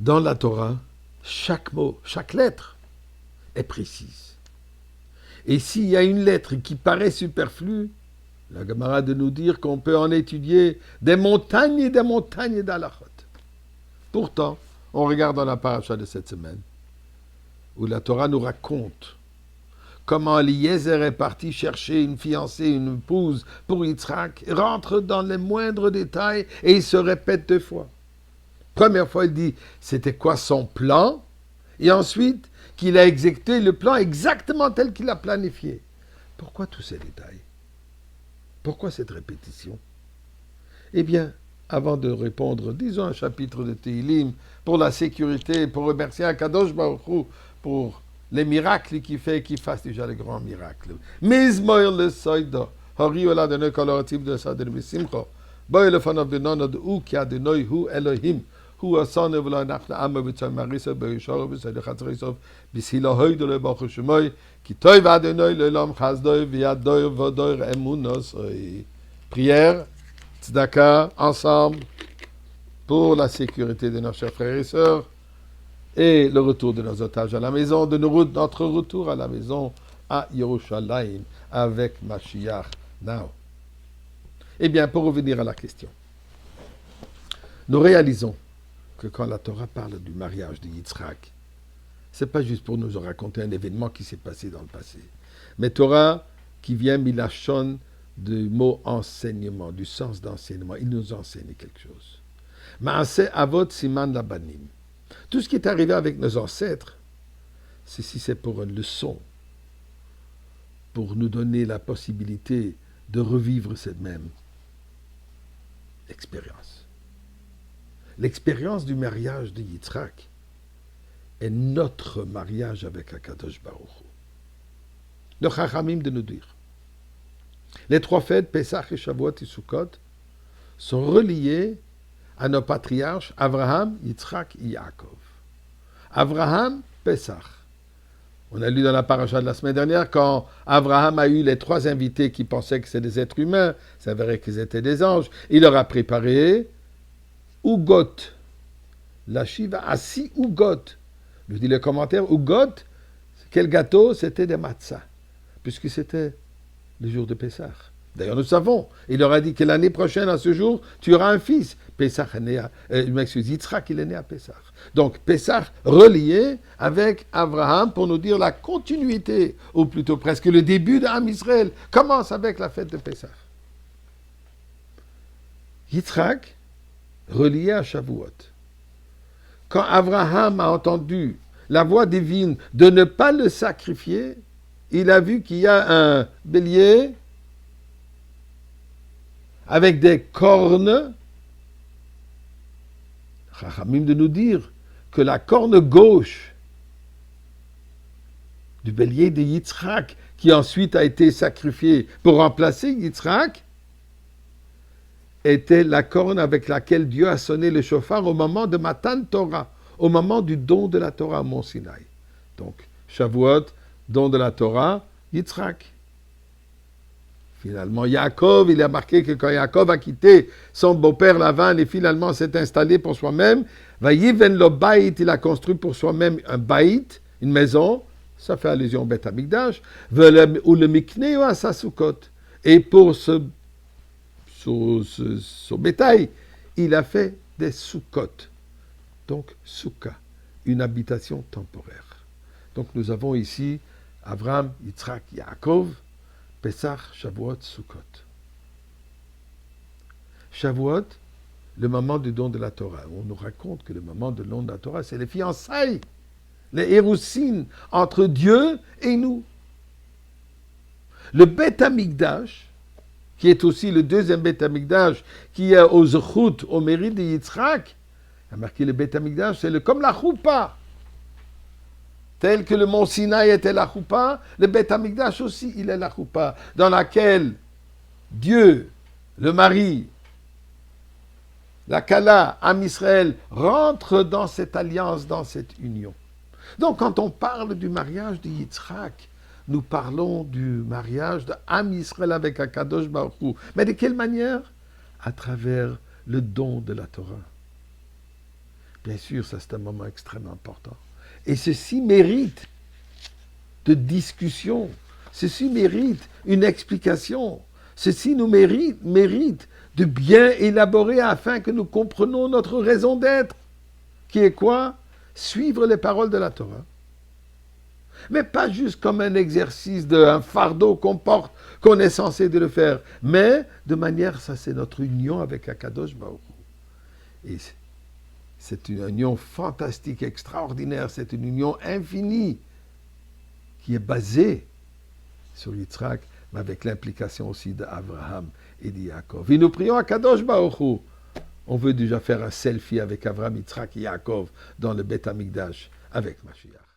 Dans la Torah, chaque mot, chaque lettre est précise. Et s'il y a une lettre qui paraît superflue, la Gemara de nous dire qu'on peut en étudier des montagnes et des montagnes d'halachot. Pourtant, on regarde dans la paracha de cette semaine, où la Torah nous raconte comment Eliezer est parti chercher une fiancée, une épouse pour Yitzhak, rentre dans les moindres détails et il se répète 2 fois. Première fois, il dit c'était quoi son plan, et ensuite qu'il a exécuté le plan exactement tel qu'il a planifié. Pourquoi tous ces détails? Pourquoi cette répétition? Eh bien, avant de répondre, disons un chapitre de Tehillim pour la sécurité, pour remercier Akadosh Baruch Hu pour les miracles qu'il fait, qu'il fasse déjà les grands miracles. Mizmoir le soida, hori ola de noi kolorativ de sa de misimcho, boy le fan of the non of hu ki adonai hu Elohim, hu asan evla nachna amma b'tzay marisa b'yishar b'tzay lechatzrisov b'sila hoy de le baruch shemoy ki toy v'adonai le'olam chazdoy v'yadoy v'odoy emunosoi. Prière, tzedaka, ensemble, pour la sécurité de nos chers frères et sœurs, et le retour de nos otages à la maison, de notre retour à la maison à Yerushalayim avec Mashiach now. Eh bien, pour revenir à la question, nous réalisons que quand la Torah parle du mariage de Yitzhak, ce n'est pas juste pour nous raconter un événement qui s'est passé dans le passé, mais Torah qui vient milachon du mot enseignement, du sens d'enseignement, il nous enseigne quelque chose. Maaseh avot siman labanim. Tout ce qui est arrivé avec nos ancêtres, c'est pour une leçon, pour nous donner la possibilité de revivre cette même expérience. L'expérience du mariage de Yitzhak est notre mariage avec Akadosh Baruch Hu. Le Chachamim de nous dire. Les 3 fêtes, Pesach et Shavuot et Sukkot, sont reliées à nos patriarches Abraham, Yitzhak et Yaakov. Abraham, Pesach. On a lu dans la paracha de la semaine dernière, quand Abraham a eu les 3 invités qui pensaient que c'était des êtres humains, c'est vrai qu'ils étaient des anges, il leur a préparé Ugot, la Shiva, assis Ugot. Je dis le commentaire, Ugot, quel gâteau? C'était des matzahs, puisque c'était le jour de Pesach. D'ailleurs, nous savons, il leur a dit que l'année prochaine, à ce jour, tu auras un fils. Pesach est né à, Yitzhak, il est né à Pesach. Donc, Pesach relié avec Abraham pour nous dire la continuité, ou plutôt presque le début d'Am Israël, commence avec la fête de Pesach. Yitzhak, relié à Shavuot. Quand Abraham a entendu la voix divine de ne pas le sacrifier, il a vu qu'il y a un bélier avec des cornes. Chachamim de nous dire que la corne gauche du bélier de Yitzhak, qui ensuite a été sacrifié pour remplacer Yitzhak, était la corne avec laquelle Dieu a sonné le shofar au moment de Matan Torah, au moment du don de la Torah à Mont Sinaï. Donc, Shavuot, don de la Torah, Yitzhak. Finalement, Yaakov, il a marqué que quand Yaakov a quitté son beau-père Lavan et finalement s'est installé pour soi-même, Vayiven lo baït, il a construit pour soi-même un baït, une maison, ça fait allusion au Beth Amikdash, ou le mikneo à sa Sukkot. Et pour ce bétail, il a fait des Sukkot. Donc, Soukha, une habitation temporaire. Donc, nous avons ici Abraham, Yitzhak, Yaakov, Pesach, Shavuot, Sukkot. Shavuot, le moment du don de la Torah. On nous raconte que le moment du don de la Torah, c'est les fiançailles, les héroussines entre Dieu et nous. Le Beth Amikdash, qui est aussi le deuxième Beth Amikdash, qui est aux Zechut, au mérite de Yitzhak, a marqué le Beth Amikdash, c'est comme la choupa. Tel que le mont Sinaï était la choupa, le Beth Amikdash aussi, il est la choupa, dans laquelle Dieu, le mari, la Kala, Am Israël, rentre dans cette alliance, dans cette union. Donc, quand on parle du mariage de Yitzhak, nous parlons du mariage de Am Israël avec Akadosh Baruch Hu. Mais de quelle manière? À travers le don de la Torah. Bien sûr, ça c'est un moment extrêmement important. Et ceci mérite de discussion. Ceci mérite une explication. Ceci nous mérite de bien élaborer afin que nous comprenions notre raison d'être. Qui est quoi? Suivre les paroles de la Torah. Mais pas juste comme un exercice, un fardeau qu'on porte, qu'on est censé de le faire, mais de manière, ça c'est notre union avec Akadosh Baruch Hu. Et c'est une union fantastique, extraordinaire, c'est une union infinie qui est basée sur Yitzhak, mais avec l'implication aussi d'Abraham et d'Yaakov. Et nous prions à Kadosh Baruch Hu. On veut déjà faire un selfie avec Abraham, Yitzhak et Yaakov dans le Beth Amikdash avec Mashiach.